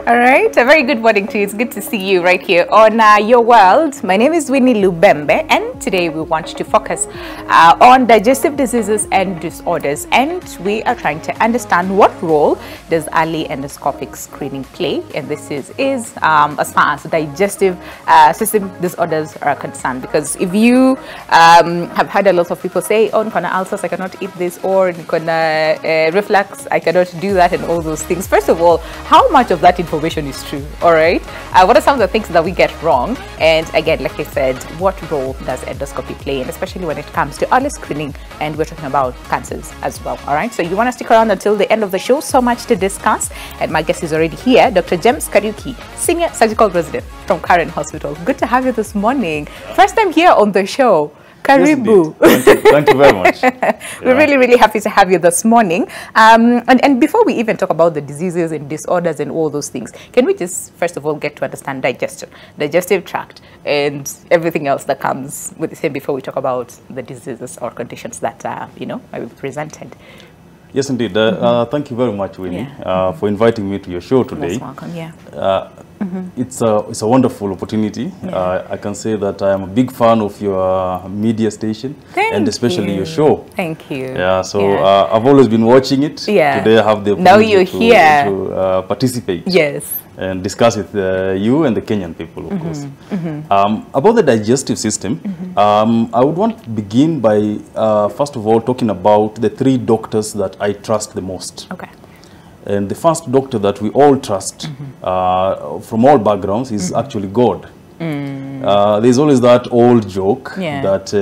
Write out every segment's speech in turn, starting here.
All right, a very good morning to you. It's good to see you right here on Your World. My name is Winnie Lubembe, and today we want to focus on digestive diseases and disorders, and we are trying to understand what role does early endoscopic screening play, and this is as far as digestive system disorders are concerned. Because if you have heard a lot of people say, oh, nkona ulcers, I cannot eat this, or nkona reflux, I cannot do that, and all those things. First of all, how much of that information is true? All right, what are some of the things that we get wrong? And again, like I said, what role does endoscopy play, and especially when it comes to early screening, and we're talking about cancers as well. All right, so you want to stick around until the end of the show. So much to discuss, and my guest is already here, Dr. James Kariuki, Senior Surgical Resident from Karen Hospital. Good to have you this morning. First time here on the show. Karibu. Yes, thank you very much. We're really happy to have you this morning. And before we even talk about the diseases and disorders and all those things, can we just first of all get to understand digestion, digestive tract, and everything else that comes with the same before we talk about the diseases or conditions that you know might be presented? Yes, indeed. Thank you very much, Winnie, for inviting me to your show today. Most welcome. Yeah. It's a wonderful opportunity. Yeah. I can say that I am a big fan of your media station, and especially your show. Thank you. Yeah, so I've always been watching it. Yeah. Today I have the now you're here to participate. Yes. And discuss with you and the Kenyan people, of course. About the digestive system, I would want to begin by, first of all, talking about the three doctors that I trust the most. Okay. And the first doctor that we all trust from all backgrounds is actually God. There's always that old joke that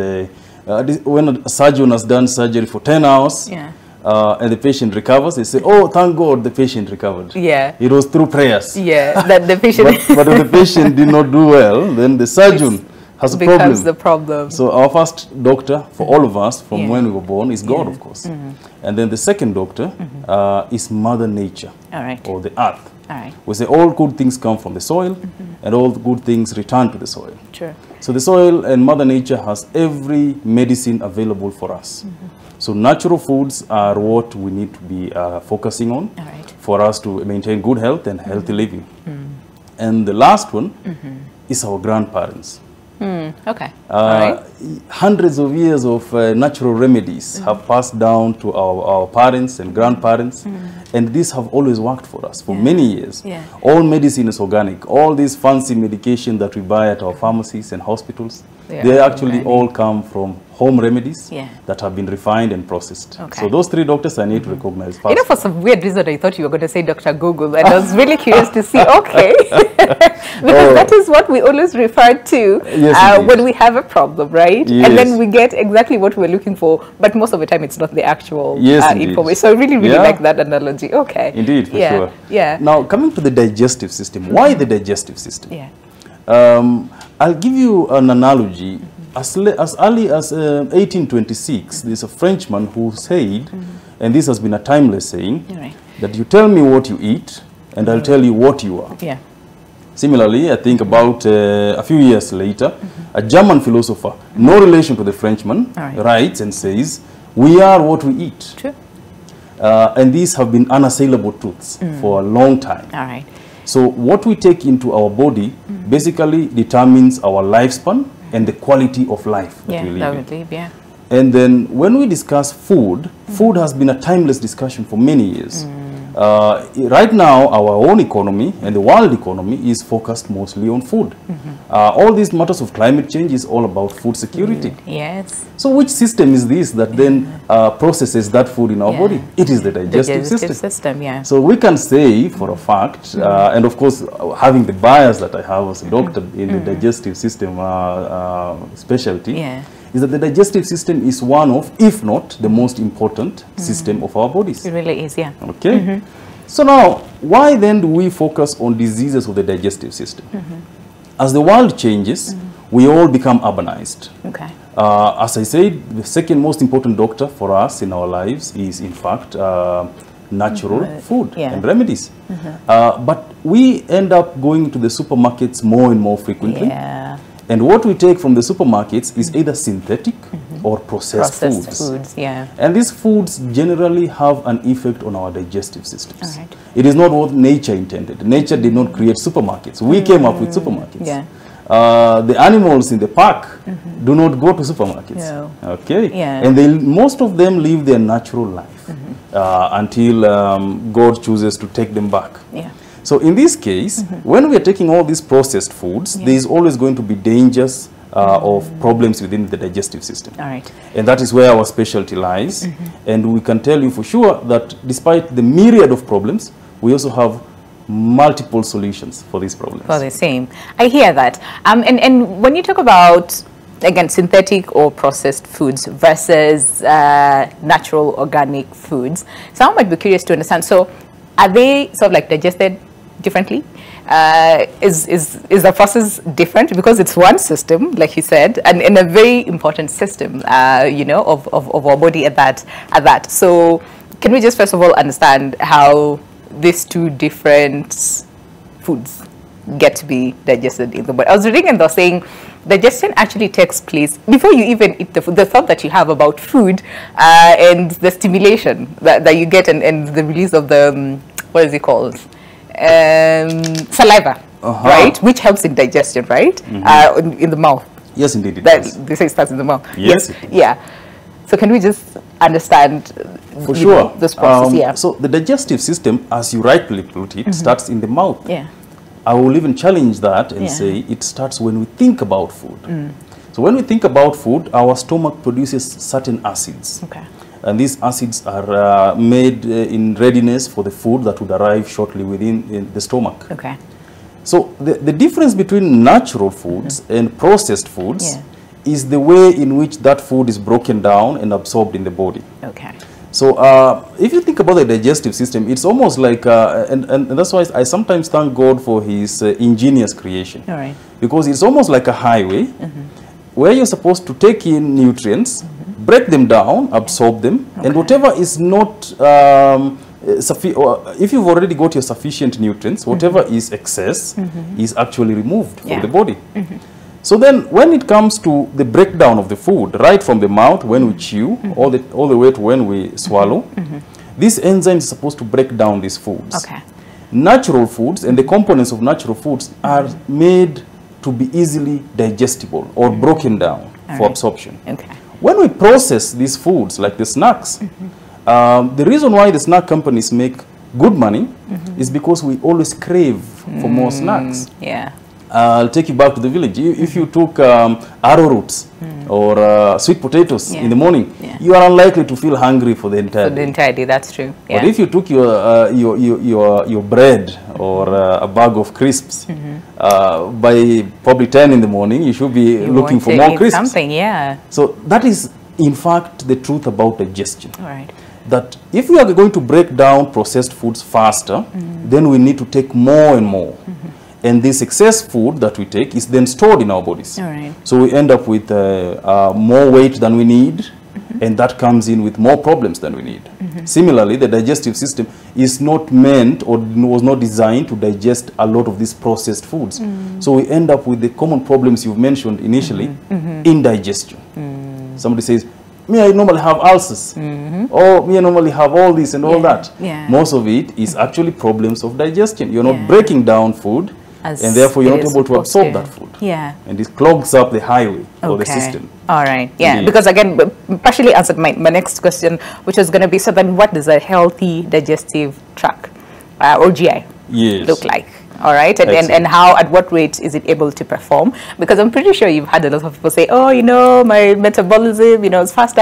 when a surgeon has done surgery for 10 hours, and the patient recovers, they say, oh, thank God the patient recovered. Yeah. It was through prayers. Yeah, that the patient... but if the patient did not do well, then the surgeon has a problem. Becomes the problem. So our first doctor for all of us from when we were born is God, of course. And then the second doctor is Mother Nature, or the earth. We say all good things come from the soil, and all good things return to the soil. Sure. So the soil and Mother Nature has every medicine available for us. So natural foods are what we need to be focusing on for us to maintain good health and healthy living. And the last one is our grandparents. Okay. Hundreds of years of natural remedies have passed down to our parents and grandparents, and these have always worked for us for many years. All medicine is organic. All these fancy medication that we buy at our pharmacies and hospitals, they actually all come from home remedies that have been refined and processed. So those three doctors I need to recognize first. You know, for some weird reason, I thought you were going to say Dr. Google, and I was really curious to see, because that is what we always refer to when we have a problem, right? And then we get exactly what we're looking for, but most of the time it's not the actual information. So I really like that analogy. Okay. Indeed, for sure. Yeah. Now, coming to the digestive system, why the digestive system? I'll give you an analogy. As early as 1826, there's a Frenchman who said, and this has been a timeless saying, that you tell me what you eat, and I'll tell you what you are. Similarly, I think about a few years later, a German philosopher, no relation to the Frenchman, writes and says, we are what we eat. True. And these have been unassailable truths for a long time. So what we take into our body basically determines our lifespan and the quality of life that we live. And then when we discuss food, food has been a timeless discussion for many years. Right now, our own economy and the world economy is focused mostly on food. All these matters of climate change is all about food security. So which system is this that then processes that food in our body? It is the digestive system. So we can say for a fact, and of course, having the bias that I have as a doctor in the digestive system specialty, is that the digestive system is one of, if not the most important system of our bodies. It really is, Okay. So now, why then do we focus on diseases of the digestive system? As the world changes, we all become urbanized. As I said, the second most important doctor for us in our lives is, in fact, natural food and remedies. But we end up going to the supermarkets more and more frequently. And what we take from the supermarkets is either synthetic or processed foods. Yeah. And these foods generally have an effect on our digestive systems. All right. It is not what nature intended. Nature did not create supermarkets. We came up with supermarkets. Yeah. The animals in the park do not go to supermarkets. No. Okay. Yeah. And most of them live their natural life until God chooses to take them back. Yeah. So in this case, when we are taking all these processed foods, there is always going to be dangers of problems within the digestive system. All right. And that is where our specialty lies. And we can tell you for sure that despite the myriad of problems, we also have multiple solutions for these problems. For the same. I hear that. And when you talk about, again, synthetic or processed foods versus natural organic foods, someone might be curious to understand. So are they sort of like digested differently? Is the process different? Because it's one system, like you said, and in a very important system, you know, of our body at that. So can we just first of all understand how these two different foods get to be digested in the body? I was reading and they're saying digestion actually takes place before you even eat the food. The thought that you have about food and the stimulation that you get and the release of the, what is it called? Saliva, right? Which helps in digestion, right? In the mouth. Yes, indeed it does. They say it starts in the mouth. Yes. Yeah. So can we just understand for sure this process? Yeah. So the digestive system, as you rightly put it, starts in the mouth. Yeah. I will even challenge that and say it starts when we think about food. So when we think about food, our stomach produces certain acids. Okay. And these acids are made in readiness for the food that would arrive shortly within the stomach. Okay. So the difference between natural foods and processed foods is the way in which that food is broken down and absorbed in the body. Okay. So if you think about the digestive system, it's almost like, and that's why I sometimes thank God for his ingenious creation. All right. Because it's almost like a highway where you're supposed to take in nutrients, break them down, absorb them, and whatever is not, if you've already got your sufficient nutrients, whatever is excess is actually removed from the body. So then when it comes to the breakdown of the food, right from the mouth when we chew, all the way to when we swallow, these enzymes are supposed to break down these foods. Okay. Natural foods and the components of natural foods are made to be easily digestible or broken down for absorption. Okay. When we process these foods, like the snacks, the reason why the snack companies make good money is because we always crave for more snacks. Yeah. I'll take you back to the village. If you took arrowroots or sweet potatoes in the morning, you are unlikely to feel hungry for the entire day. For the entire day, that's true. But if you took your bread or a bag of crisps, by probably 10 in the morning, you should be looking for more crisps. Something, yeah. So that is, in fact, the truth about digestion. All right. That if we are going to break down processed foods faster, then we need to take more and more. And this excess food that we take is then stored in our bodies. All right. So we end up with more weight than we need, and that comes in with more problems than we need. Similarly, the digestive system is not meant or was not designed to digest a lot of these processed foods. So we end up with the common problems you've mentioned initially, indigestion. Somebody says, me, I normally have ulcers, or me, I normally have all this and all that. Most of it is actually problems of digestion. You're not breaking down food, and therefore you're not able to absorb that food. And it clogs up the highway or the system. All right. Yeah. Because again, partially answered my next question, which was going to be, so then what does a healthy digestive tract or GI look like? All right. And how, at what rate is it able to perform? Because I'm pretty sure you've had a lot of people say, oh, you know, my metabolism, you know, is faster,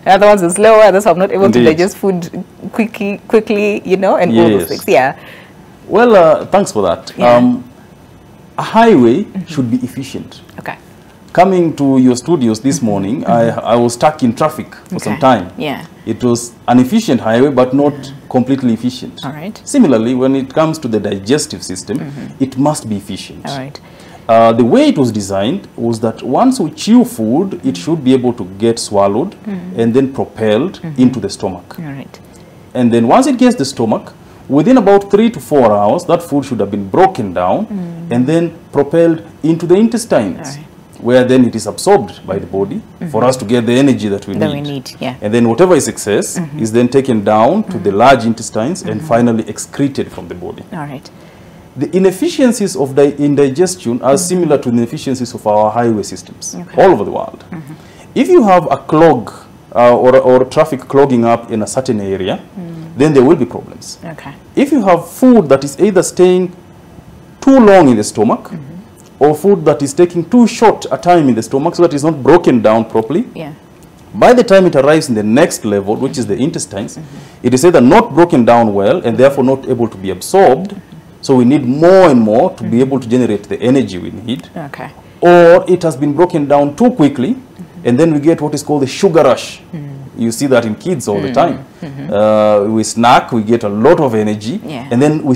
and other ones is slower, that's why I'm not able to digest food quickly, you know, and all those things. Yeah. Well, thanks for that. A highway should be efficient. Okay. Coming to your studios this morning, I was stuck in traffic for some time. Yeah. It was an efficient highway, but not completely efficient. All right. Similarly, when it comes to the digestive system, it must be efficient. All right. The way it was designed was that once we chew food, it should be able to get swallowed and then propelled into the stomach. All right. And then once it gets the stomach, within about 3 to 4 hours, that food should have been broken down and then propelled into the intestines. where then it is absorbed by the body for us to get the energy that we need. Yeah. And then whatever is excess is then taken down to the large intestines and finally excreted from the body. All right. The inefficiencies of indigestion are similar to the inefficiencies of our highway systems all over the world. If you have a clog or traffic clogging up in a certain area, then there will be problems. Okay. If you have food that is either staying too long in the stomach or food that is taking too short a time in the stomach so that it's not broken down properly, by the time it arrives in the next level, which is the intestines, it is either not broken down well and therefore not able to be absorbed. So we need more and more to be able to generate the energy we need. Okay. Or it has been broken down too quickly, and then we get what is called the sugar rush. You see that in kids all the time. We snack, we get a lot of energy, and then we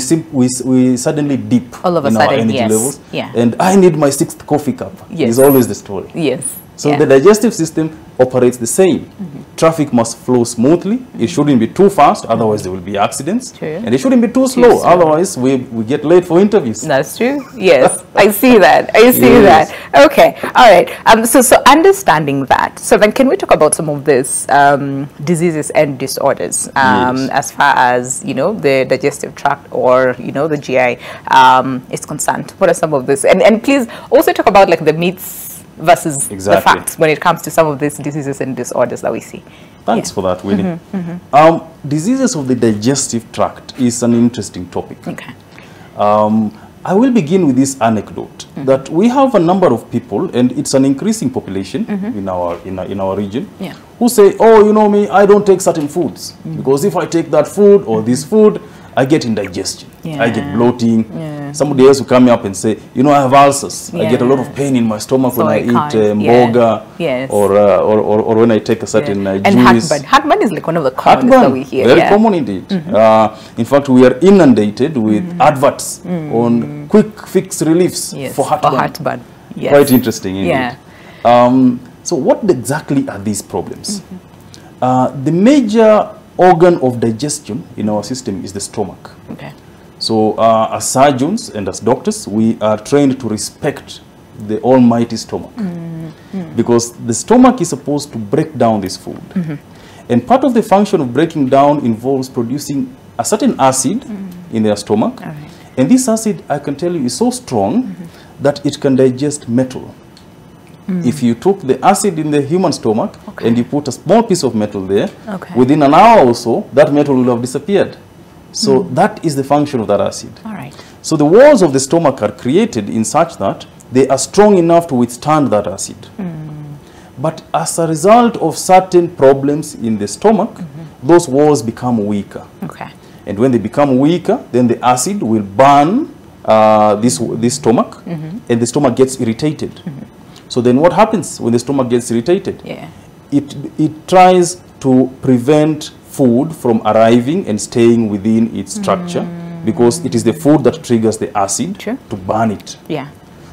suddenly dip all of a in sudden, our energy levels. Yeah. And I need my 6th coffee cup. Is always the story. Yes. So the digestive system operates the same. Traffic must flow smoothly. It shouldn't be too fast, otherwise there will be accidents. True. And it shouldn't be too slow, otherwise we get late for interviews. That's true. Yes, I see that. I see that. Okay. All right. So understanding that. So then, can we talk about some of these diseases and disorders as far as the digestive tract or the GI is concerned? What are some of this? And please also talk about like the myths versus the facts when it comes to some of these diseases and disorders that we see. Thanks for that, Winnie. Diseases of the digestive tract is an interesting topic. Okay. I will begin with this anecdote that we have a number of people, and it's an increasing population in our region, who say, oh, you know me, I don't take certain foods because if I take that food or this food, I get indigestion. I get bloating. Somebody else will come up and say, you know, I have ulcers. I get a lot of pain in my stomach when I eat mboga or when I take a certain juice. And heartburn. Heartburn is like one of the common that we hear. Very common indeed. In fact, we are inundated with adverts on quick fix reliefs for heartburn. Quite interesting indeed. So what exactly are these problems? The major organ of digestion in our system is the stomach. Okay. So as surgeons and as doctors, we are trained to respect the almighty stomach because the stomach is supposed to break down this food. And part of the function of breaking down involves producing a certain acid in their stomach. And this acid, I can tell you, is so strong that it can digest metal. If you took the acid in the human stomach and you put a small piece of metal there, within an hour or so, that metal will have disappeared. So that is the function of that acid. All right. So the walls of the stomach are created in such that they are strong enough to withstand that acid. But as a result of certain problems in the stomach, those walls become weaker. Okay. And when they become weaker, then the acid will burn this stomach, and the stomach gets irritated. So then what happens when the stomach gets irritated? It tries to prevent food from arriving and staying within its structure because it is the food that triggers the acid to burn it.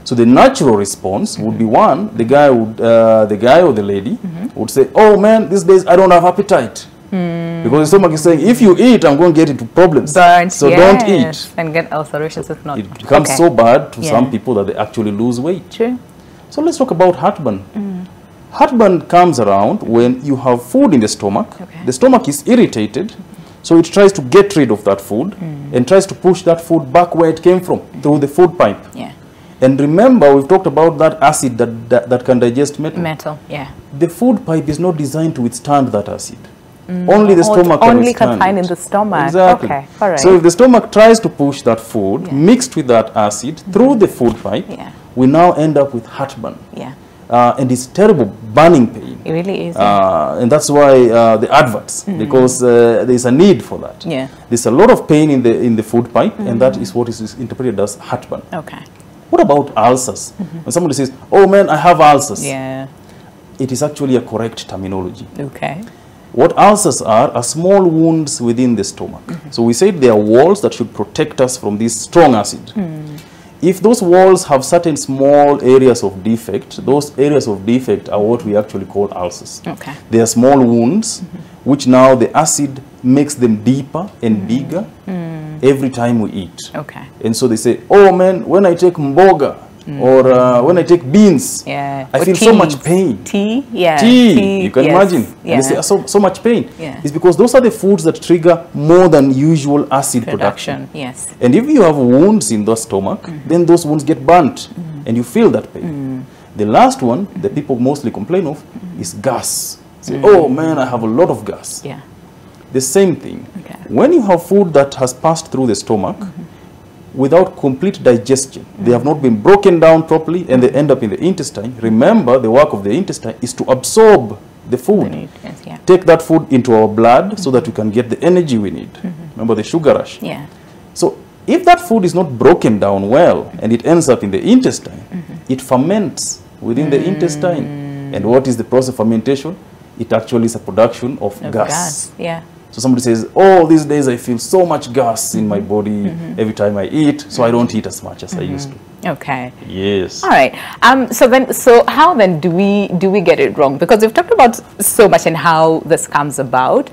So the natural response would be one, the guy or the lady would say, oh man, these days I don't have appetite. Because the stomach is saying, if you eat, I'm going to get into problems. So don't eat. And get ulcerations if not. It becomes so bad to some people that they actually lose weight. So let's talk about heartburn. Heartburn comes around when you have food in the stomach. The stomach is irritated, so it tries to get rid of that food and tries to push that food back where it came from, through the food pipe. And remember, we've talked about that acid that can digest metal. The food pipe is not designed to withstand that acid. Only the stomach can only withstand confined in the stomach. Exactly. Okay. All right. So if the stomach tries to push that food mixed with that acid through the food pipe, we now end up with heartburn. And it's terrible burning pain. It really is. And that's why the adverts, because there's a need for that. There's a lot of pain in the food pipe, and that is what is interpreted as heartburn. What about ulcers? When somebody says, oh man, I have ulcers. It is actually a correct terminology. What ulcers are small wounds within the stomach. So we said they are walls that should protect us from this strong acid. If those walls have certain small areas of defect, those areas of defect are what we actually call ulcers. They are small wounds, which now the acid makes them deeper and bigger every time we eat. And so they say, oh man, when I take mboga, Or when I take beans, I feel so much pain. Tea, you can imagine. And they say so much pain. It's because those are the foods that trigger more than usual acid production. And if you have wounds in the stomach, then those wounds get burnt, and you feel that pain. The last one that people mostly complain of is gas. Say, oh man, I have a lot of gas. The same thing. When you have food that has passed through the stomach, without complete digestion, they have not been broken down properly, and they end up in the intestine. Remember, the work of the intestine is to absorb the food, take that food into our blood so that we can get the energy we need. Remember the sugar rush. So if that food is not broken down well and it ends up in the intestine, it ferments within the intestine. And what is the process of fermentation? It actually is a production of gas. So somebody says, oh, these days I feel so much gas in my body every time I eat, so I don't eat as much as I used to. Okay. Yes. All right. So how then do we get it wrong? Because we've talked about so much and how this comes about.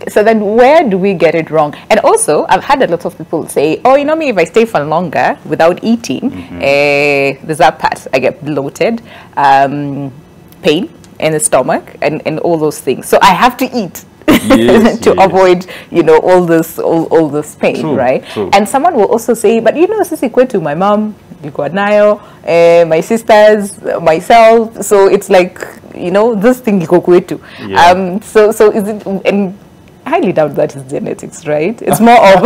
So then where do we get it wrong? And also, I've had a lot of people say, oh, you know me, if I stay for longer without eating, there's that part, I get bloated, pain in the stomach, and all those things. So I have to eat. To avoid, you know, all this pain, right? And someone will also say, but you know, this is equal to my mom, my sisters, myself. So it's like, you know, this thing you go to. So is it? And I highly doubt that is genetics, right? It's more of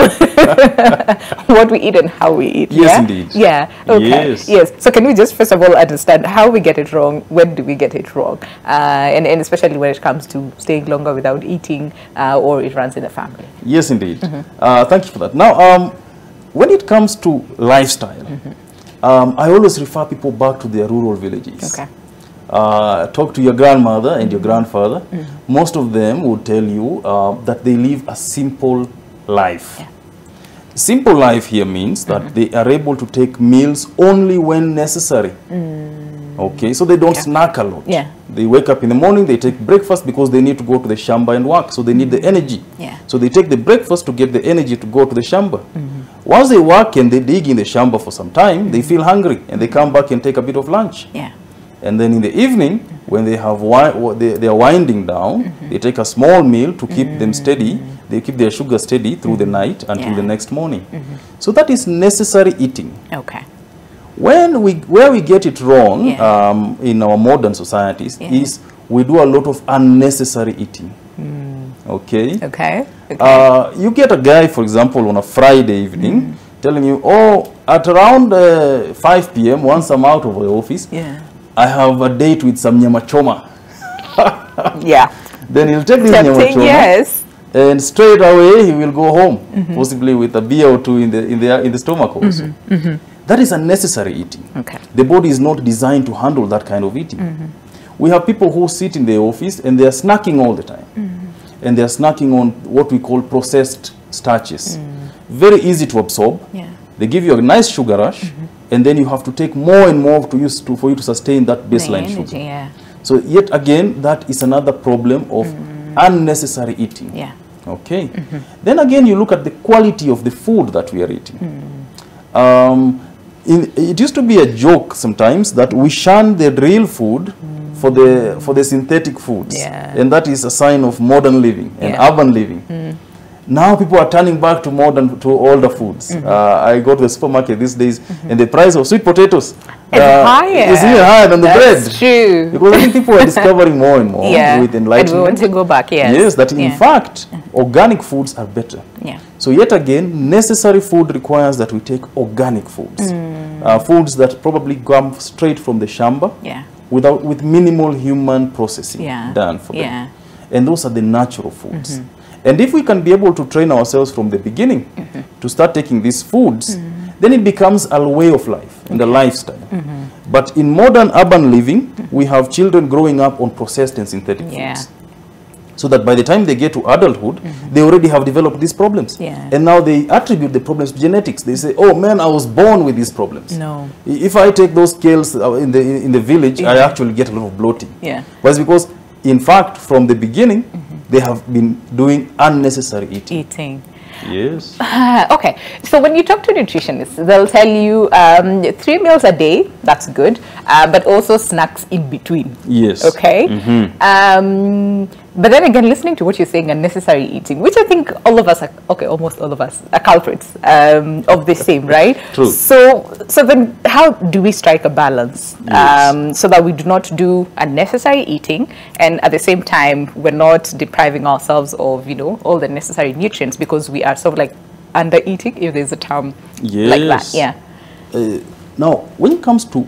what we eat and how we eat. Yes, indeed. Yeah. Okay. Yes. So can we just first of all understand how we get it wrong? When do we get it wrong? And especially when it comes to staying longer without eating, or it runs in the family. Yes, indeed. Thank you for that. Now, when it comes to lifestyle, I always refer people back to their rural villages. Okay. Talk to your grandmother and your grandfather. Most of them would tell you that they live a simple life. Simple life here means that they are able to take meals only when necessary. Okay, so they don't snack a lot. They wake up in the morning, they take breakfast because they need to go to the shamba and work, so they need the energy. So they take the breakfast to get the energy to go to the shamba. Once they work and they dig in the shamba for some time, they feel hungry and they come back and take a bit of lunch. And then in the evening, when they have they are winding down, they take a small meal to keep them steady. They keep their sugar steady through the night until the next morning. So that is necessary eating. Okay. Where we get it wrong in our modern societies is we do a lot of unnecessary eating. Okay. You get a guy, for example, on a Friday evening, telling you, oh, at around 5 p.m., once I'm out of the office, I have a date with some nyama choma. Then he'll take this nyama choma, and straight away he will go home, possibly with a beer or two in the stomach also. That is unnecessary eating. The body is not designed to handle that kind of eating. We have people who sit in the office and they are snacking all the time. And they are snacking on what we call processed starches. Very easy to absorb. They give you a nice sugar rush, and then you have to take more and more for you to sustain that baseline sugar. So yet again, that is another problem of unnecessary eating. Okay. Then again, you look at the quality of the food that we are eating. It used to be a joke sometimes that we shun the real food for the synthetic foods, and that is a sign of modern living and urban living. Now people are turning back to older foods. I go to the supermarket these days, and the price of sweet potatoes is even higher than the bread. That's true. Because I think people are discovering more and more with enlightenment. And we want to go back, Yes, that in fact, organic foods are better. So yet again, necessary food requires that we take organic foods. Foods that probably come straight from the shamba, with minimal human processing done for them. And those are the natural foods. And if we can be able to train ourselves from the beginning to start taking these foods, then it becomes a way of life and a lifestyle. But in modern urban living, we have children growing up on processed and synthetic foods. So that by the time they get to adulthood, they already have developed these problems. And now they attribute the problems to genetics. They say, oh man, I was born with these problems. No. If I take those kales in the village, I actually get a lot of bloating. But it's because, in fact, from the beginning, they have been doing unnecessary eating. Yes. Okay, so when you talk to nutritionists, they'll tell you 3 meals a day, that's good, but also snacks in between. Yes. Okay. But then again, listening to what you're saying, unnecessary eating, which I think all of us, almost all of us are culprits of the same, right? True. So then how do we strike a balance so that we do not do unnecessary eating, and at the same time, we're not depriving ourselves of, all the necessary nutrients because we are sort of like under eating, if there's a term like that. Yeah. Now, when it comes to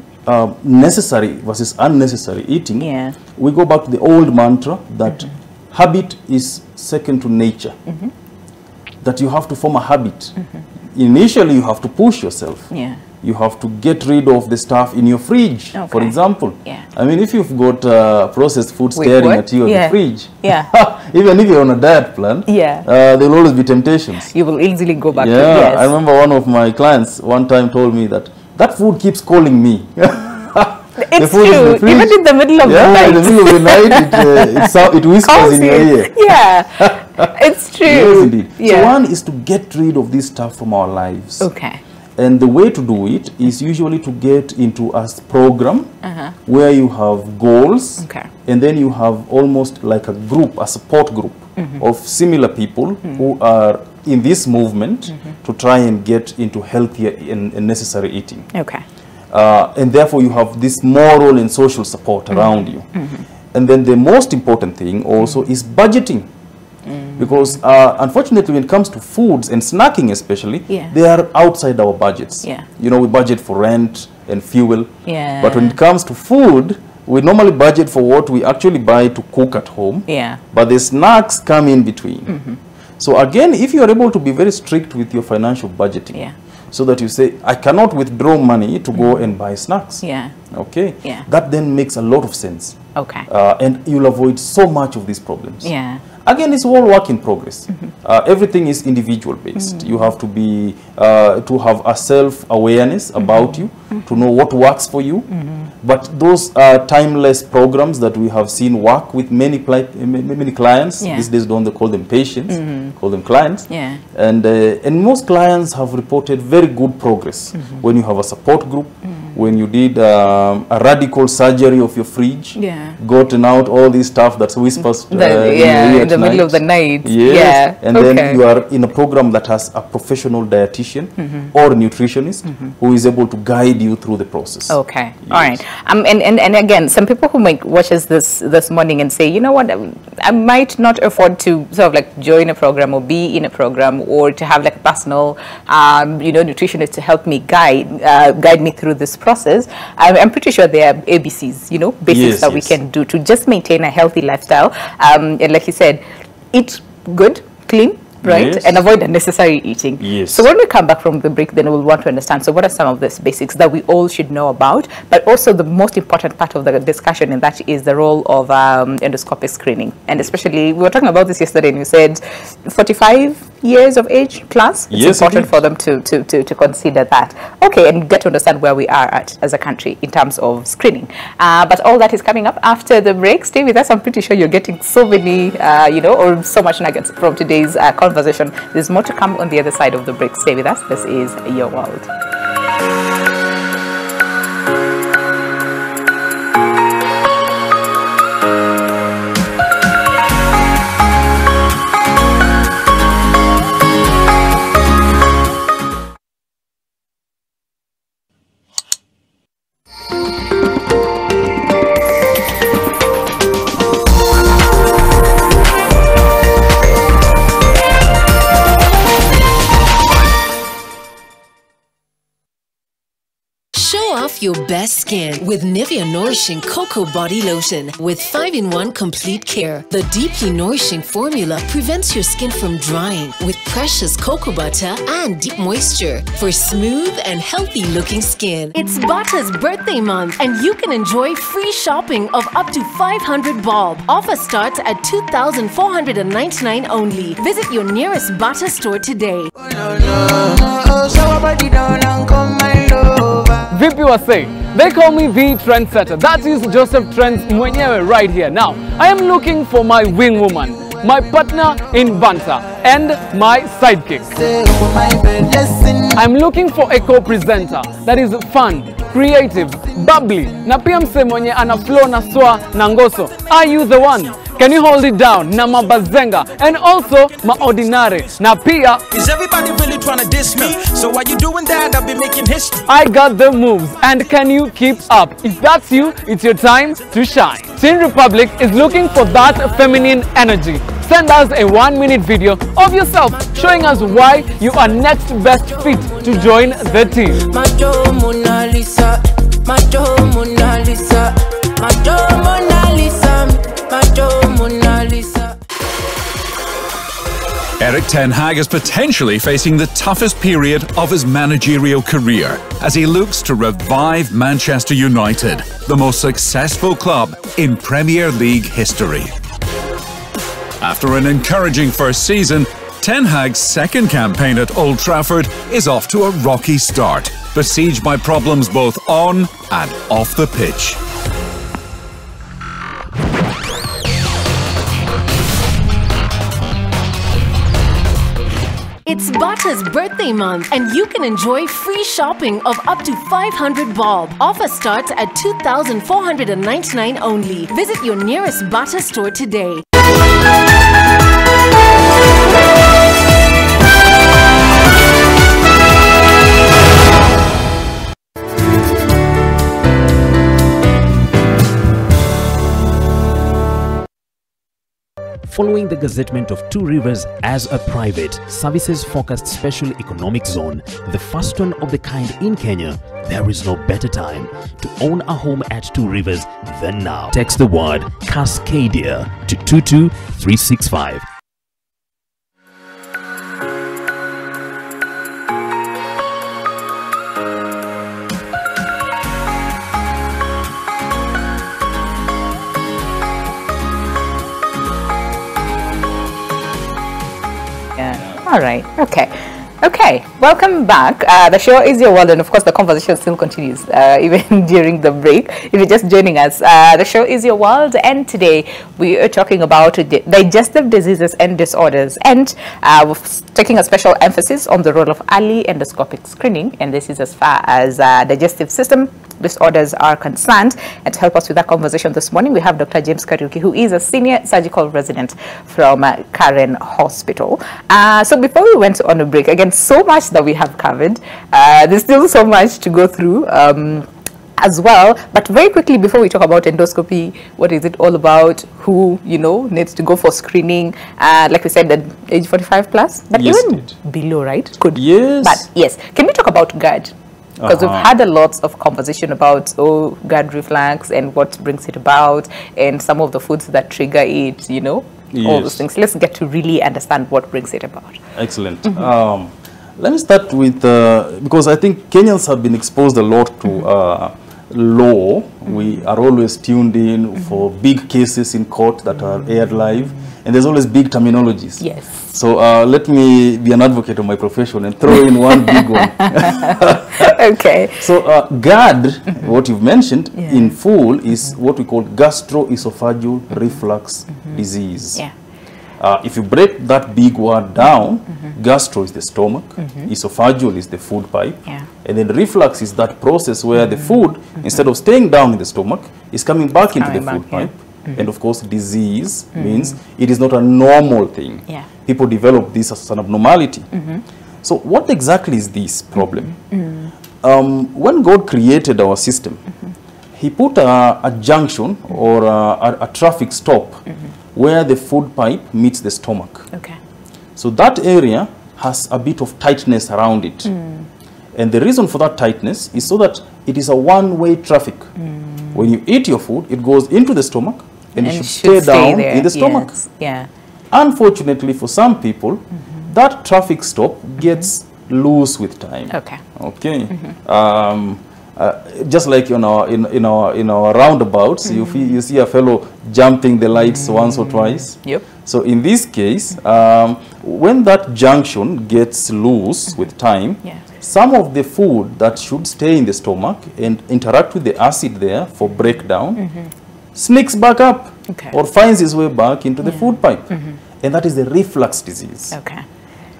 necessary versus unnecessary eating, we go back to the old mantra that habit is second to nature. That you have to form a habit. Initially, you have to push yourself. You have to get rid of the stuff in your fridge, for example. I mean, if you've got processed food staring at you in the fridge, even if you're on a diet plan, there will always be temptations. You will easily go back to it. I remember one of my clients one time told me that food keeps calling me. It's true, even in the middle of the night. In the middle of the night, it whispers in your ear. It's true. Yes, indeed. So one is to get rid of this stuff from our lives. Okay. And the way to do it is usually to get into a program where you have goals, and then you have almost like a group, a support group of similar people who are in this movement to try and get into healthier and necessary eating. Okay. And therefore you have this moral and social support around you. And then the most important thing also is budgeting. Because unfortunately, when it comes to foods and snacking especially, they are outside our budgets. We budget for rent and fuel. But when it comes to food, we normally budget for what we actually buy to cook at home. But the snacks come in between. So again, if you are able to be very strict with your financial budgeting, so that you say, I cannot withdraw money to go and buy snacks. Okay? That then makes a lot of sense. Okay. And you'll avoid so much of these problems. Again, it's all work in progress. Everything is individual based. You have to be to have a self-awareness about you, to know what works for you. But those are timeless programs that we have seen work with many clients. These days, don't they call them patients, call them clients. And most clients have reported very good progress when you have a support group, when you did a radical surgery of your fridge, gotten out all this stuff that whispers in the middle of the night. And then you are in a program that has a professional dietitian or nutritionist who is able to guide you through the process. Okay. All right. And again, some people who might watch us this morning and say, you know what, I might not afford to sort of like join a program or be in a program or to have like a personal nutritionist to help me guide me through this process. I'm pretty sure there are ABCs, basics that we can do to just maintain a healthy lifestyle. And like you said, eat good, clean, right? And avoid unnecessary eating. So when we come back from the break, then we'll want to understand, so what are some of these basics that we all should know about, but also the most important part of the discussion, and that is the role of endoscopic screening. And especially, we were talking about this yesterday, and you said 45 years of age class, it's important for them to consider that. Okay, and get to understand where we are at as a country in terms of screening. But all that is coming up after the break. Stay with us. I'm pretty sure you're getting so many, or so much nuggets from today's conversation. There's more to come on the other side of the break. Stay with us. This is Your World. Your best skin with Nivea Nourishing Cocoa Body Lotion with 5-in-1 Complete Care. The deeply nourishing formula prevents your skin from drying with precious cocoa butter and deep moisture for smooth and healthy looking skin. It's Butter's birthday month and you can enjoy free shopping of up to 500 bulb. Offer starts at 2,499 only. Visit your nearest Butter store today. Vipi Wasei, they call me the trendsetter. That is Joseph Trends mwenyewe right here. Now, I am looking for my wing woman. my partner in banter, and my sidekick. I'm looking for a co-presenter that is fun, creative, bubbly, na pia mse mwenye ana flow na swa na ngoso. Are you the one? Can you hold it down? Na mabazenga and also maordinary. Na pia is everybody really trying to diss me? So while you doing that, I'll be making history. I got the moves, and can you keep up? If that's you, it's your time to shine. Teen Republic is looking for that feminine energy. Send us a 1-minute video of yourself showing us why you are next best fit to join the team. Mona Lisa, Mona Lisa, Mona Lisa, Mona Lisa. Erik ten Hag is potentially facing the toughest period of his managerial career as he looks to revive Manchester United, the most successful club in Premier League history. After an encouraging first season, Ten Hag's second campaign at Old Trafford is off to a rocky start, besieged by problems both on and off the pitch. It's Bata's birthday month, and you can enjoy free shopping of up to 500 bob. Offer starts at 2,499 only. Visit your nearest Bata store today. Following the gazettement of Two Rivers as a private, services-focused special economic zone, the first one of the kind in Kenya, there is no better time to own a home at Two Rivers than now. Text the word Cascadia to 22365. All right. Okay. Welcome back. The show is Your World, and of course the conversation still continues even during the break. If you're just joining us, the show is Your World, and today we are talking about digestive diseases and disorders, and we're taking a special emphasis on the role of early endoscopic screening, and this is as far as digestive system disorders are concerned. And to help us with that conversation this morning, we have Dr. James Kariuki, who is a senior surgical resident from Karen Hospital. So before we went on a break, again, so much that we have covered. There's still so much to go through as well. But very quickly, before we talk about endoscopy, what is it all about? Who, needs to go for screening? Like we said, at age 45 plus, but yes, even below, right? Could. Yes. But yes, can we talk about GERD? Because we've had a lot of conversation about GERD reflux and what brings it about, and some of the foods that trigger it, yes, all those things. Let's get to really understand what brings it about. Excellent. Let me start with, because I think Kenyans have been exposed a lot to law. We are always tuned in for big cases in court that are aired live, and there's always big terminologies. Yes. So let me be an advocate of my profession and throw in one big one. Okay. So GERD, what you've mentioned in full, is what we call gastroesophageal reflux disease. Yeah. If you break that big word down, gastro is the stomach, esophageal is the food pipe, and then reflux is that process where the food, instead of staying down in the stomach, is coming back into the food pipe. And of course, disease means it is not a normal thing. People develop this as an abnormality. So what exactly is this problem? When God created our system, he put a junction or a traffic stop where the food pipe meets the stomach. Okay. So that area has a bit of tightness around it. And the reason for that tightness is so that it is a one-way traffic. When you eat your food, it goes into the stomach and it should stay down in the stomach. Yeah. Unfortunately, for some people, that traffic stop gets loose with time. Okay. Okay. Just like in our roundabouts, you see a fellow jumping the lights once or twice. Yep. So in this case, when that junction gets loose with time, some of the food that should stay in the stomach and interact with the acid there for breakdown sneaks back up or finds its way back into the food pipe. and that is the reflux disease. Okay.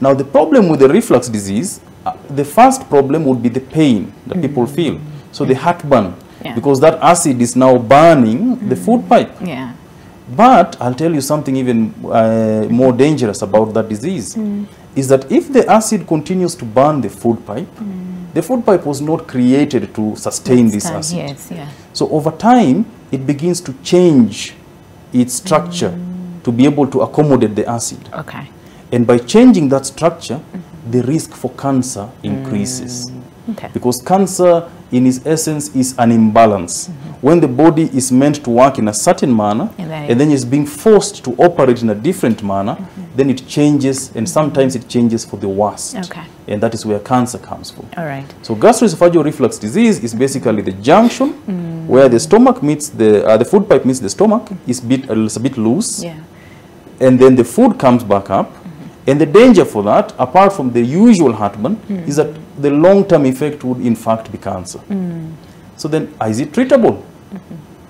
Now, the problem with the reflux disease, the first problem would be the pain that people feel. So the heartburn, because that acid is now burning the food pipe. Yeah. But I'll tell you something even more dangerous about that disease, is that if the acid continues to burn the food pipe was not created to sustain this acid. Yes, yeah. So over time, it begins to change its structure to be able to accommodate the acid. Okay. And by changing that structure, the risk for cancer increases. Okay. Because cancer, in its essence, is an imbalance. When the body is meant to work in a certain manner, and then it's being forced to operate in a different manner, then it changes, and sometimes it changes for the worst. Okay. And that is where cancer comes from. All right. So gastroesophageal reflux disease is basically the junction where the stomach meets the food pipe meets the stomach, is a bit loose, and then the food comes back up. And the danger for that, apart from the usual heartburn, is that the long-term effect would in fact be cancer. So then, is it treatable?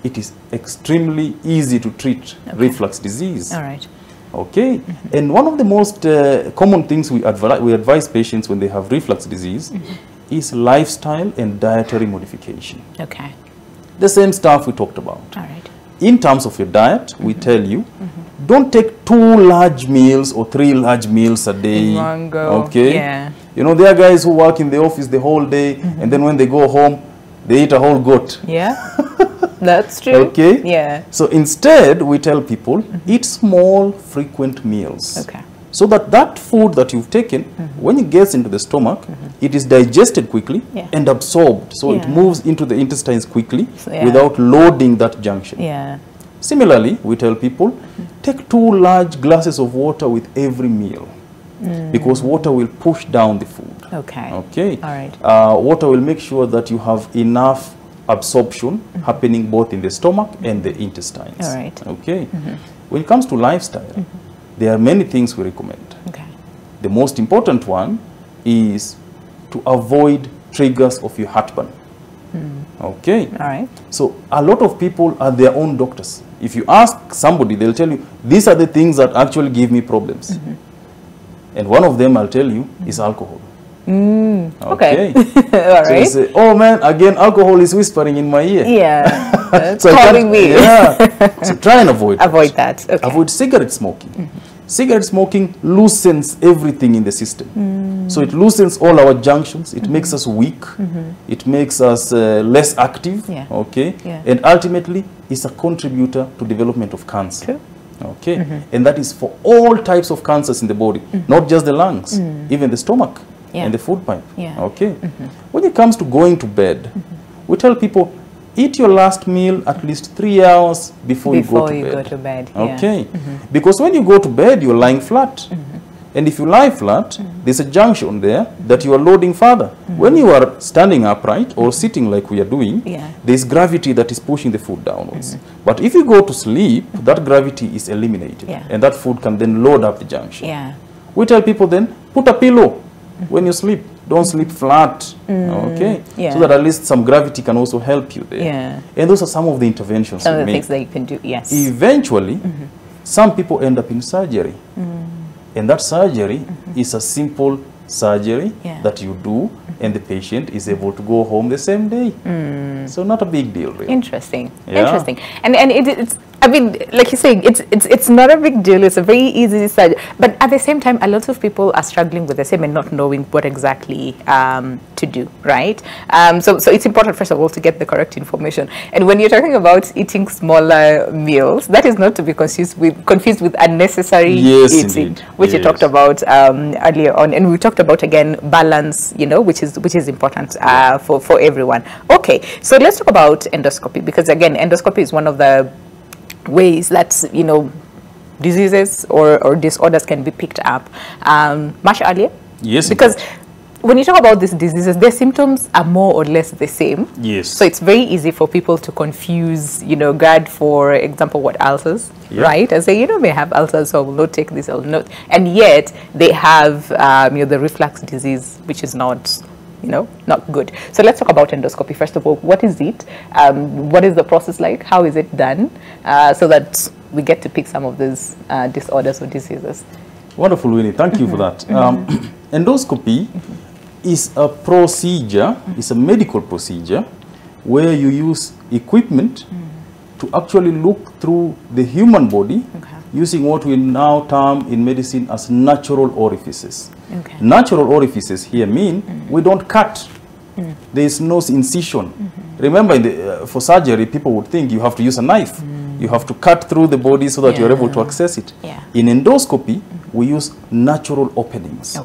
It is extremely easy to treat reflux disease. All right. Okay. And one of the most common things we advise patients when they have reflux disease is lifestyle and dietary modification. Okay. The same stuff we talked about. All right. In terms of your diet, we tell you, don't take 2 large meals or 3 large meals a day. In one go. Okay? Yeah. You know, there are guys who work in the office the whole day, and then when they go home, they eat a whole goat. Yeah. That's true. Okay? Yeah. So instead, we tell people, eat small, frequent meals. Okay. So that that food that you've taken, when it gets into the stomach, it is digested quickly and absorbed. So it moves into the intestines quickly without loading that junction. Yeah. Similarly, we tell people, take 2 large glasses of water with every meal, because water will push down the food. Okay. Okay. All right. Water will make sure that you have enough absorption happening both in the stomach and the intestines. All right. Okay. When it comes to lifestyle, there are many things we recommend. Okay. The most important one is to avoid triggers of your heartburn. Okay. All right. So a lot of people are their own doctors. If you ask somebody, they'll tell you, these are the things that actually give me problems. And one of them, I'll tell you, is alcohol. Okay. All So right. you say, oh man, again, alcohol is whispering in my ear. Yeah. So calling me. Yeah. So try and avoid Avoid that. Okay. Avoid cigarette smoking. Cigarette smoking loosens everything in the system. So it loosens all our junctions. It makes us weak. It makes us less active. Yeah. Okay. Yeah. And ultimately, it's a contributor to development of cancer. True. Okay. And that is for all types of cancers in the body, not just the lungs, even the stomach and the food pipe. Yeah. Okay. When it comes to going to bed, we tell people, eat your last meal at least 3 hours before you go to bed. Okay. Because when you go to bed, you're lying flat. And if you lie flat, there's a junction there that you are loading further. When you are standing upright or sitting like we are doing, there's gravity that is pushing the food downwards. But if you go to sleep, that gravity is eliminated. And that food can then load up the junction. We tell people then, put a pillow when you sleep. Don't sleep flat, okay? So that at least some gravity can also help you there. And those are some of the interventions some of the things that you can do, yes. Eventually, some people end up in surgery. And that surgery is a simple surgery that you do, and the patient is able to go home the same day. So not a big deal, really. Interesting. Interesting. And it's, I mean, like you're saying, it's not a big deal. It's a very easy surgery. But at the same time, a lot of people are struggling with the same and not knowing what exactly to do, right? So it's important, first of all, to get the correct information. And when you're talking about eating smaller meals, that is not to be confused with unnecessary eating, which you talked about earlier on. And we talked about, again, balance, you know, which is important for everyone. Okay, so let's talk about endoscopy, because, again, endoscopy is one of the ways that, you know, diseases or disorders can be picked up much earlier. Yes. Because when you talk about these diseases, their symptoms are more or less the same. Yes. So it's very easy for people to confuse, you know, GERD, for example, what, ulcers, right? And say, you know, may have ulcers, so I will not take this, I will not. And yet they have, you know, the reflux disease, which is not, you know, not good. So let's talk about endoscopy. First of all, what is it? What is the process like? How is it done? So that we get to pick some of those disorders or diseases. Wonderful, Winnie. Thank you for that. Endoscopy is a procedure, it's a medical procedure where you use equipment to actually look through the human body using what we now term in medicine as natural orifices. Natural orifices here mean we don't cut. There is no incision. Remember, in the, for surgery, people would think you have to use a knife. You have to cut through the body so that you're able to access it. In endoscopy, we use natural openings.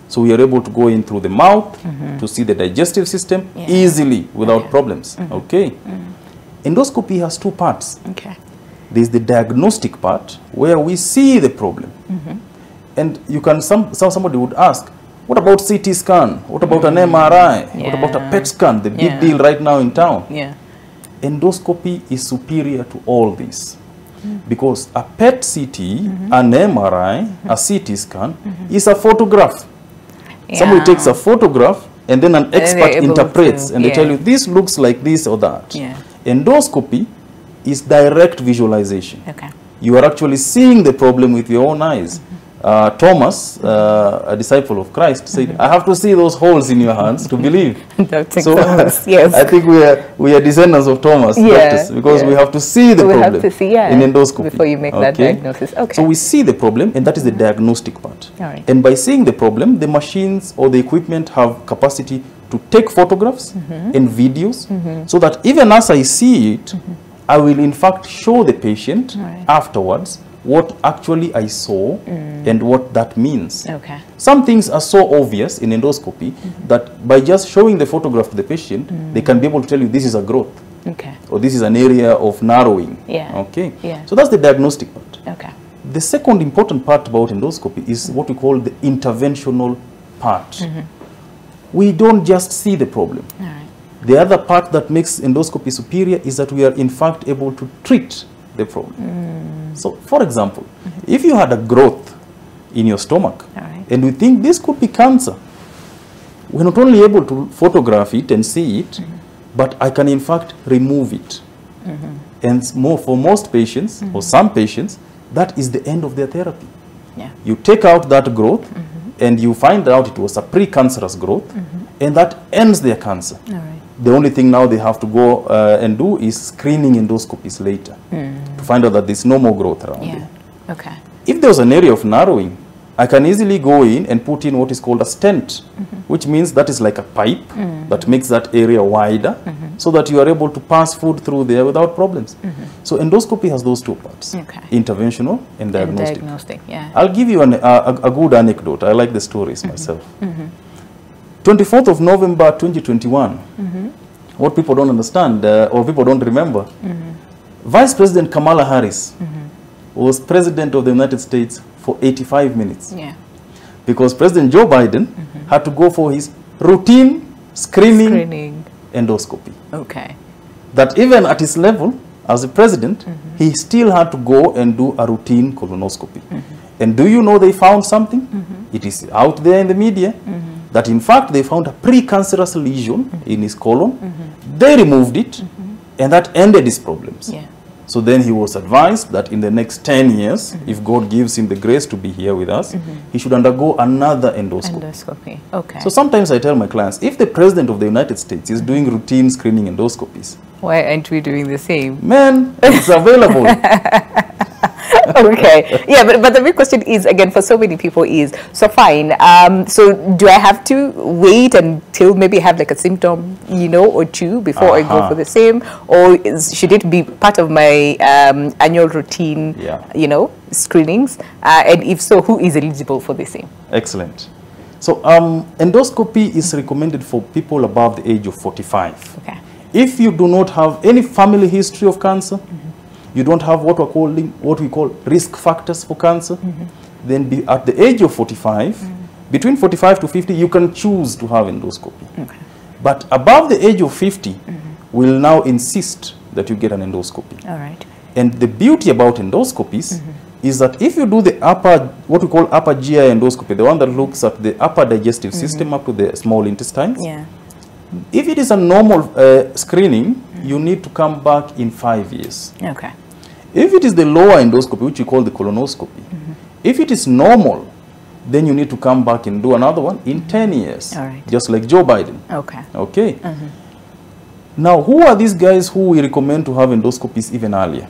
So we are able to go in through the mouth to see the digestive system easily without problems. Endoscopy has two parts. There's the diagnostic part where we see the problem. And you can, somebody would ask, what about CT scan? What about an MRI? What about a PET scan? The big deal right now in town. Endoscopy is superior to all this. Because a PET CT, an MRI, a CT scan is a photograph. Somebody takes a photograph and then an expert interprets and they tell you this looks like this or that. Endoscopy is direct visualization. You are actually seeing the problem with your own eyes. Thomas, a disciple of Christ, said, I have to see those holes in your hands to believe. So Thomas, yes. I think we are descendants of Thomas because we have to see the problem in endoscopy. Before you make that diagnosis. So we see the problem, and that is the diagnostic part. And by seeing the problem, the machines or the equipment have capacity to take photographs and videos so that even as I see it, I will in fact show the patient afterwards what actually I saw and what that means. Some things are so obvious in endoscopy that by just showing the photograph to the patient, they can be able to tell you this is a growth or this is an area of narrowing. So that's the diagnostic part. The second important part about endoscopy is what we call the interventional part. We don't just see the problem. The other part that makes endoscopy superior is that we are in fact able to treat the problem. So, for example, if you had a growth in your stomach and we think this could be cancer, we're not only able to photograph it and see it, but I can in fact remove it. And for most patients or some patients, that is the end of their therapy. You take out that growth and you find out it was a precancerous growth and that ends their cancer. The only thing now they have to go and do is screening endoscopies later to find out that there's no more growth around there. If there's an area of narrowing, I can easily go in and put in what is called a stent, which means that is like a pipe that makes that area wider so that you are able to pass food through there without problems. So endoscopy has those two parts, interventional and diagnostic. I'll give you a good anecdote. I like the stories myself. 24th of November 2021, what people don't understand or people don't remember, Vice President Kamala Harris was President of the United States for 85 minutes. Because President Joe Biden had to go for his routine screening endoscopy. That even at his level as a president, he still had to go and do a routine colonoscopy. And do you know they found something? It is out there in the media. That in fact they found a precancerous lesion in his colon. They removed it and that ended his problems. So then he was advised that in the next 10 years, if God gives him the grace to be here with us, he should undergo another endoscopy. So sometimes I tell my clients, if the President of the United States is doing routine screening endoscopies, why aren't we doing the same? Man, it's available. But the big question is, again, for so many people is, so fine, so do I have to wait until maybe have like a symptom, or two before I go for the same, or should it be part of my annual routine, screenings, and if so, who is eligible for the same? Excellent. So endoscopy is recommended for people above the age of 45. If you do not have any family history of cancer, you don't have what we call risk factors for cancer, then at the age of 45, between 45 to 50, you can choose to have endoscopy. But above the age of 50, we'll now insist that you get an endoscopy. And the beauty about endoscopies is that if you do the what we call upper GI endoscopy, the one that looks at the upper digestive system up to the small intestines, if it is a normal screening, you need to come back in 5 years. If it is the lower endoscopy, which we call the colonoscopy, if it is normal, then you need to come back and do another one in 10 years, just like Joe Biden. Okay. Now, who are these guys who we recommend to have endoscopies even earlier?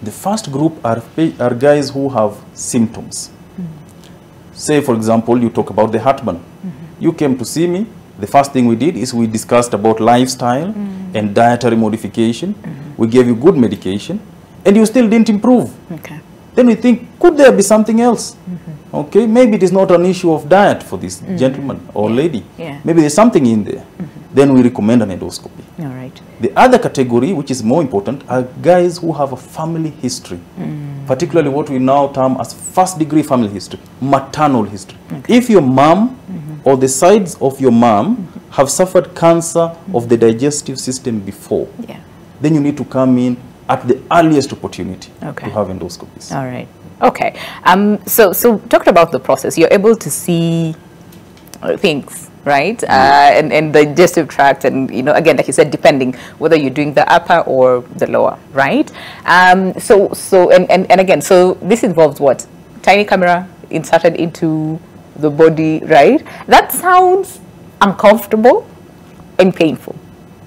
The first group are guys who have symptoms. Say, for example, you talk about the heartburn. You came to see me. The first thing we did is we discussed about lifestyle and dietary modification. We gave you good medication, and you still didn't improve. Then we think, could there be something else? Okay, maybe it is not an issue of diet for this gentleman or lady. Maybe there's something in there. Then we recommend an endoscopy. The other category, which is more important, are guys who have a family history, particularly what we now term as first-degree family history, maternal history. If your mom or the sides of your mom have suffered cancer of the digestive system before, then you need to come in at the earliest opportunity to have endoscopies. Okay. So talked about the process. You're able to see things, right? And the digestive tract, and again, like you said, depending whether you're doing the upper or the lower, right? So again, so this involves what? Tiny camera inserted into the body, right? That sounds uncomfortable and painful.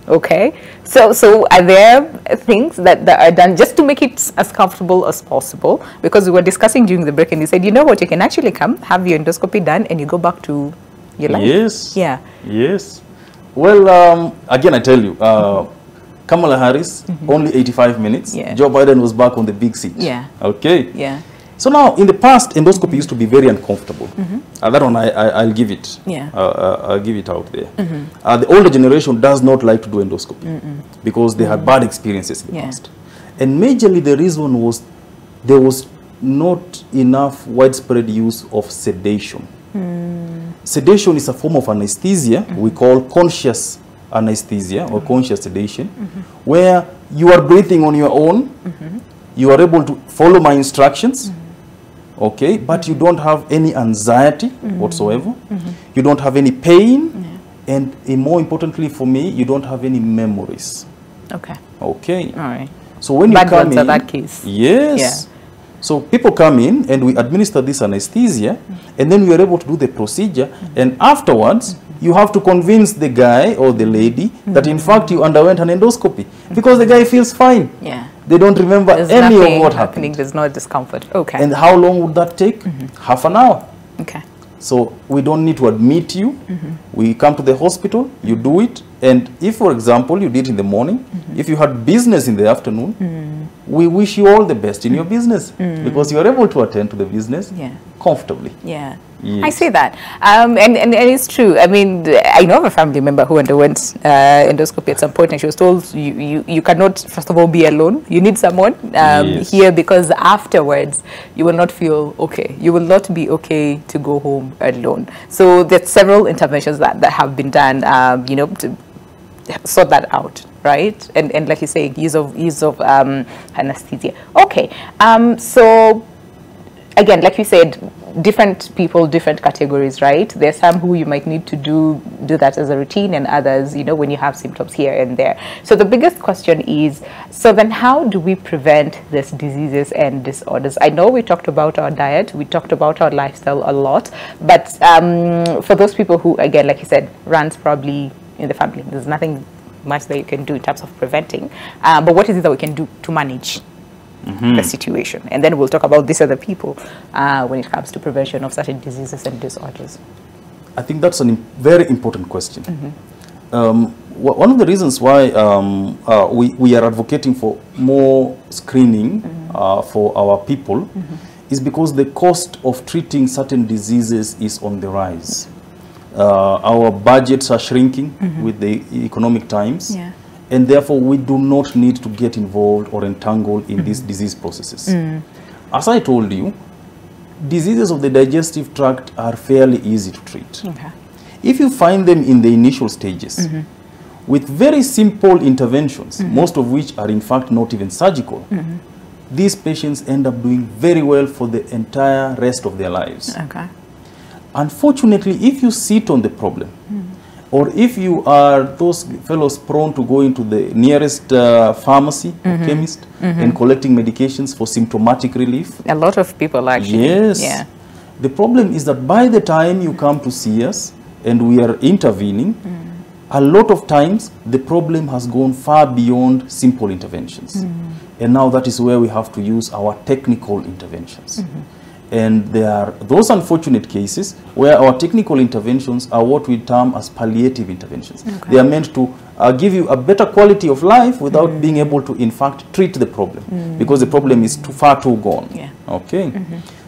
Okay, so are there things that are done just to make it as comfortable as possible? Because we were discussing during the break, and you said, you know what, you can actually come, have your endoscopy done, and you go back to your life. Yes. Yeah. Yes. Well, again, I tell you, Kamala Harris, only 85 minutes. Joe Biden was back on the big seat. Okay. So now, in the past, endoscopy used to be very uncomfortable. That one, I'll give it. I'll give it out there. The older generation does not like to do endoscopy because they had bad experiences in the past. And majorly, the reason was there was not enough widespread use of sedation. Sedation is a form of anesthesia we call conscious anesthesia or conscious sedation, where you are breathing on your own, you are able to follow my instructions, okay, but you don't have any anxiety whatsoever, you don't have any pain, and more importantly for me, you don't have any memories. Okay. All right. So when you come in, that case. Yes. So people come in and we administer this anesthesia, and then we are able to do the procedure, and afterwards you have to convince the guy or the lady that in fact you underwent an endoscopy, because the guy feels fine. They don't remember any of what happened. There's no discomfort. Okay. And how long would that take? Half an hour. Okay. So we don't need to admit you. We come to the hospital, you do it, and if, for example, you did it in the morning, if you had business in the afternoon, we wish you all the best in your business, because you are able to attend to the business comfortably. Yes. I say that, and it's true. I mean, I know of a family member who underwent endoscopy at some point, and she was told you cannot, first of all, be alone. You need someone here, because afterwards you will not feel okay. You will not be okay to go home alone. So there's several interventions that have been done, to sort that out, right? And like you say, use of anesthesia. Okay. So again, like you said, different people, different categories, right? There's some who you might need to do that as a routine, and others, when you have symptoms here and there. So the biggest question is, so then how do we prevent these diseases and disorders? I know we talked about our diet, we talked about our lifestyle a lot, but for those people who, again, like you said, runs probably in the family, there's nothing much that you can do in terms of preventing, but what is it that we can do to manage the situation? And then we'll talk about these other people when it comes to prevention of certain diseases and disorders. I think that's a very important question. One of the reasons why we are advocating for more screening for our people is because the cost of treating certain diseases is on the rise. Our budgets are shrinking with the economic times. And therefore, we do not need to get involved or entangled in these disease processes. As I told you, diseases of the digestive tract are fairly easy to treat. If you find them in the initial stages, with very simple interventions, most of which are in fact not even surgical, these patients end up doing very well for the entire rest of their lives. Unfortunately, if you sit on the problem or if you are those fellows prone to go into the nearest pharmacy or chemist and collecting medications for symptomatic relief. A lot of people actually. Yes. Yeah. The problem is that by the time you come to see us and we are intervening, a lot of times the problem has gone far beyond simple interventions. And now that is where we have to use our technical interventions. And there are those unfortunate cases where our technical interventions are what we term as palliative interventions. They are meant to give you a better quality of life without being able to, in fact, treat the problem because the problem is far too gone. Yeah. Okay.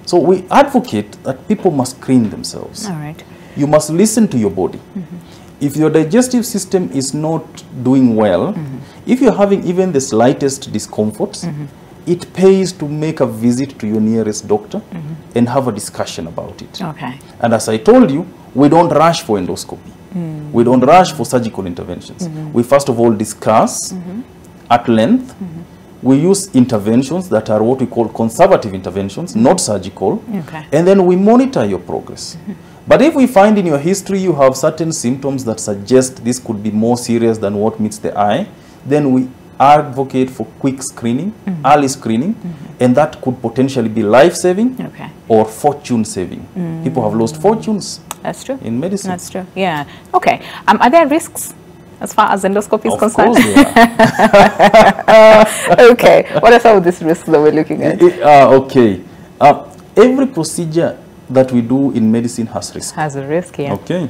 So we advocate that people must screen themselves. All right. You must listen to your body. If your digestive system is not doing well, if you're having even the slightest discomforts, it pays to make a visit to your nearest doctor and have a discussion about it. Okay. And as I told you, we don't rush for endoscopy. We don't rush for surgical interventions. We first of all discuss at length. We use interventions that are what we call conservative interventions, not surgical. Okay. And then we monitor your progress. But if we find in your history you have certain symptoms that suggest this could be more serious than what meets the eye, then we advocate for quick screening, early screening, and that could potentially be life-saving or fortune-saving. People have lost fortunes. That's true. In medicine. That's true. Yeah. Okay. Are there risks as far as endoscopy is concerned? Of course there are. Okay. What are some of these risks that we're looking at? Okay. Every procedure that we do in medicine has risk. Has a risk, yeah. Okay.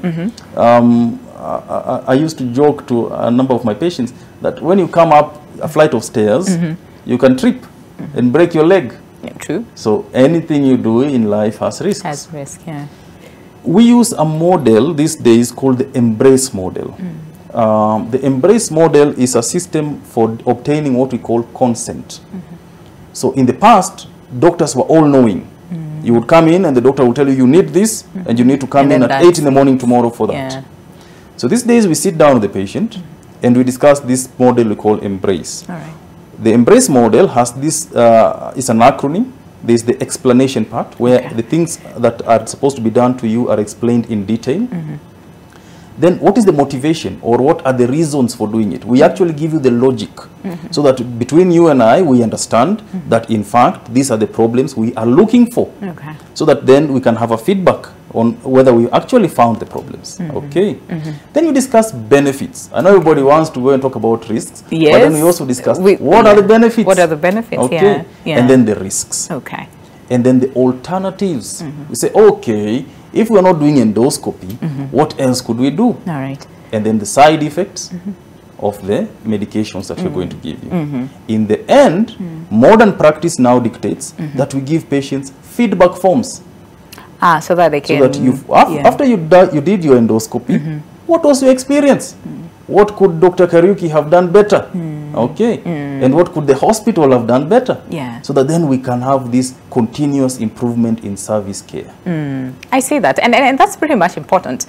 I used to joke to a number of my patients that when you come up a flight of stairs, you can trip and break your leg. Yeah, true. So anything you do in life has risks. Has risk, yeah. We use a model these days called the EMBRACE model. The EMBRACE model is a system for obtaining what we call consent. So in the past, doctors were all knowing. You would come in and the doctor will tell you, you need this, and you need to come in at 8 in the morning tomorrow for that. Yeah. So these days we sit down with the patient and we discuss this model we call EMBRACE. All right. The EMBRACE model has this, it's an acronym. There's the explanation part where the things that are supposed to be done to you are explained in detail. Then what is the motivation or what are the reasons for doing it? We actually give you the logic so that between you and I, we understand that in fact, these are the problems we are looking for. Okay. So that then we can have a feedback on whether we actually found the problems. Okay. Then you discuss benefits. I know everybody wants to go and talk about risks. Yes. But then we also discuss what are the benefits? What are the benefits? Okay. Yeah. And then the risks. Okay. And then the alternatives. We say, okay, if we're not doing endoscopy, what else could we do? All right. And then the side effects of the medications that we're going to give you. In the end, modern practice now dictates that we give patients feedback forms. So that they can... So that after you did your endoscopy, what was your experience? What could Dr. Kariuki have done better? Okay. And what could the hospital have done better? Yeah. So that then we can have this continuous improvement in service care. I see that. And that's pretty much important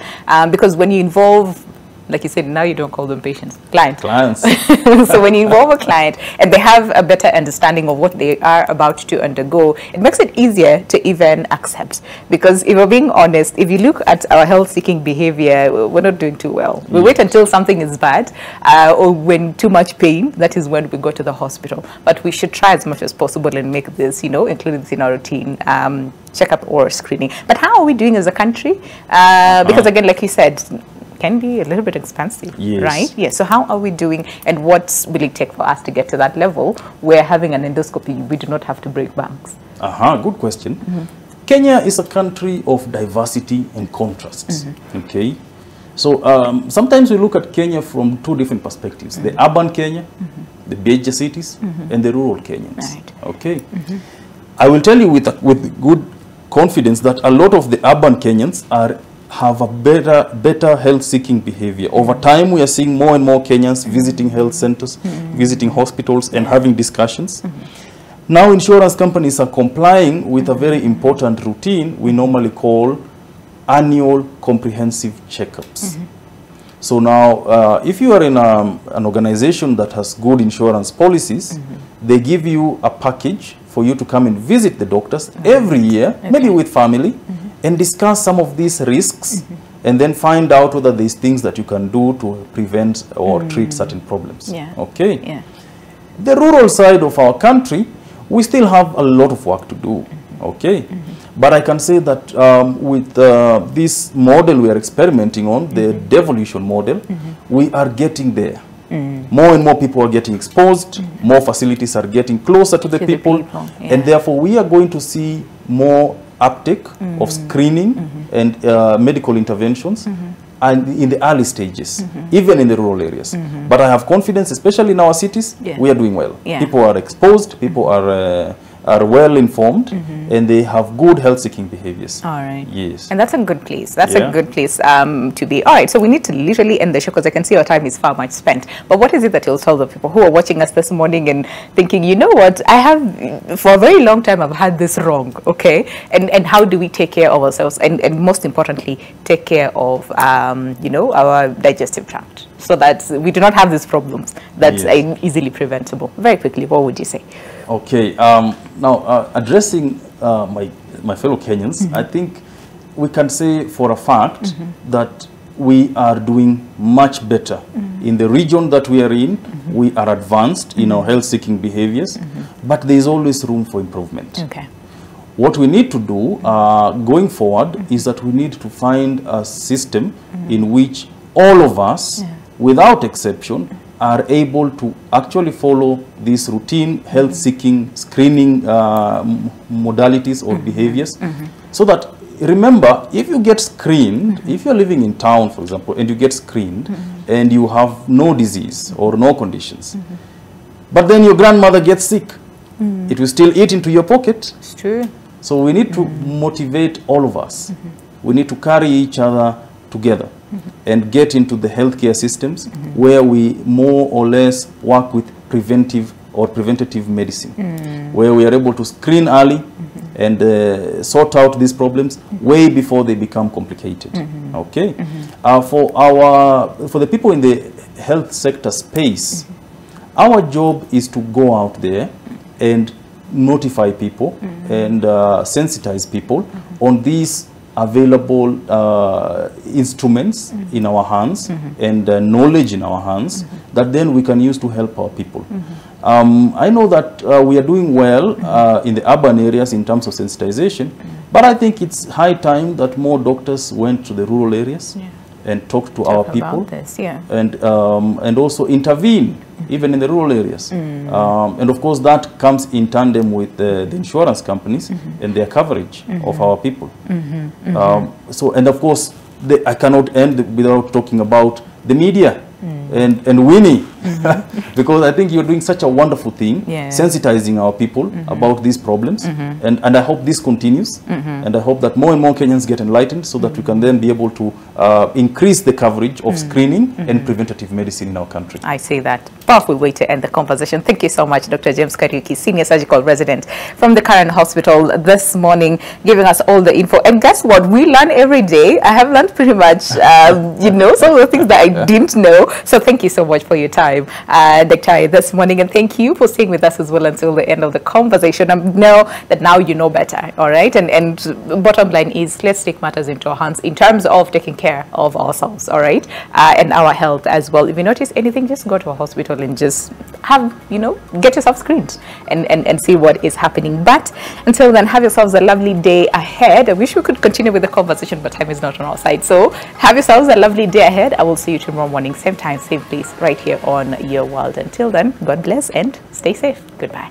because when you involve, like you said, now you don't call them patients, clients. So when you involve a client and they have a better understanding of what they are about to undergo, it makes it easier to even accept. Because if we're being honest, if you look at our health-seeking behavior, we're not doing too well. We wait until something is bad or when too much pain, that is when we go to the hospital. But we should try as much as possible and make this, include this in our routine. Checkup or screening. But how are we doing as a country? Because again, like you said, can be a little bit expensive, right? Yes. So how are we doing, and what will it take for us to get to that level where having an endoscopy, we do not have to break banks? Good question. Kenya is a country of diversity and contrasts. Okay. So sometimes we look at Kenya from two different perspectives: the urban Kenya, the major cities, and the rural Kenyans. Right. Okay. I will tell you with good confidence that a lot of the urban Kenyans have a better health-seeking behavior. Over time, we are seeing more and more Kenyans visiting health centers, visiting hospitals, and having discussions. Now, insurance companies are complying with a very important routine we normally call annual comprehensive checkups. So now, if you are in an organization that has good insurance policies, they give you a package for you to come and visit the doctors every year, maybe with family, and discuss some of these risks and then find out whether there's things that you can do to prevent or treat certain problems. Yeah. Okay. Yeah. The rural side of our country, we still have a lot of work to do. Okay. But I can say that with this model we are experimenting on, the devolution model, we are getting there. More and more people are getting exposed, more facilities are getting closer to the people, yeah. and therefore we are going to see more uptake of screening and medical interventions and in the early stages, even in the rural areas. But I have confidence, especially in our cities, we are doing well. Yeah. People are exposed, people are well informed, and they have good health-seeking behaviors. All right. Yes. And that's a good place. That's a good place to be. All right. So we need to literally end the show because I can see our time is far much spent. But what is it that you'll tell the people who are watching us this morning and thinking, you know what, I have, for a very long time, I've had this wrong, okay? And how do we take care of ourselves? And most importantly, take care of, you know, our digestive tract so that we do not have these problems that's easily preventable. Very quickly, what would you say? Okay, now addressing my fellow Kenyans, I think we can say for a fact that we are doing much better. In the region that we are in, we are advanced in our health-seeking behaviors, but there is always room for improvement. Okay. What we need to do going forward is that we need to find a system in which all of us, without exception, are able to actually follow these routine health-seeking screening modalities or behaviors, so that, remember, if you get screened, if you're living in town, for example, and you get screened and you have no disease or no conditions, but then your grandmother gets sick, it will still eat into your pocket. It's true. So we need to motivate all of us. We need to carry each other together and get into the healthcare systems where we more or less work with preventive or preventative medicine, where we are able to screen early and sort out these problems way before they become complicated. Okay, for the people in the health sector space, our job is to go out there and notify people and sensitize people on these available instruments in our hands and knowledge in our hands that then we can use to help our people. I know that we are doing well in the urban areas in terms of sensitization, but I think it's high time that more doctors went to the rural areas and talked to our people and also intervene even in the rural areas. And of course that comes in tandem with the insurance companies and their coverage of our people. So, and of course, I cannot end without talking about the media and Winnie, because I think you're doing such a wonderful thing, sensitizing our people about these problems, and I hope this continues, and I hope that more and more Kenyans get enlightened so that we can then be able to increase the coverage of screening and preventative medicine in our country. I say that. Powerful way to end the conversation. Thank you so much, Dr. James Kariuki, Senior Surgical Resident from the Karen Hospital this morning, giving us all the info. And guess what? We learn every day. I have learned pretty much, you know, some of the things that I didn't know. So thank you so much for your time, Dr. this morning. And thank you for staying with us as well until the end of the conversation. I know that now you know better, all right? And bottom line is, let's take matters into our hands in terms of taking care of ourselves, all right? And our health as well. If you notice anything, just go to a hospital and just have, you know, get yourself screened and see what is happening. But until then, have yourselves a lovely day ahead. I wish we could continue with the conversation, but time is not on our side. So have yourselves a lovely day ahead. I will see you tomorrow morning, same time, same place, right here on Your World. Until then, God bless and stay safe. Goodbye.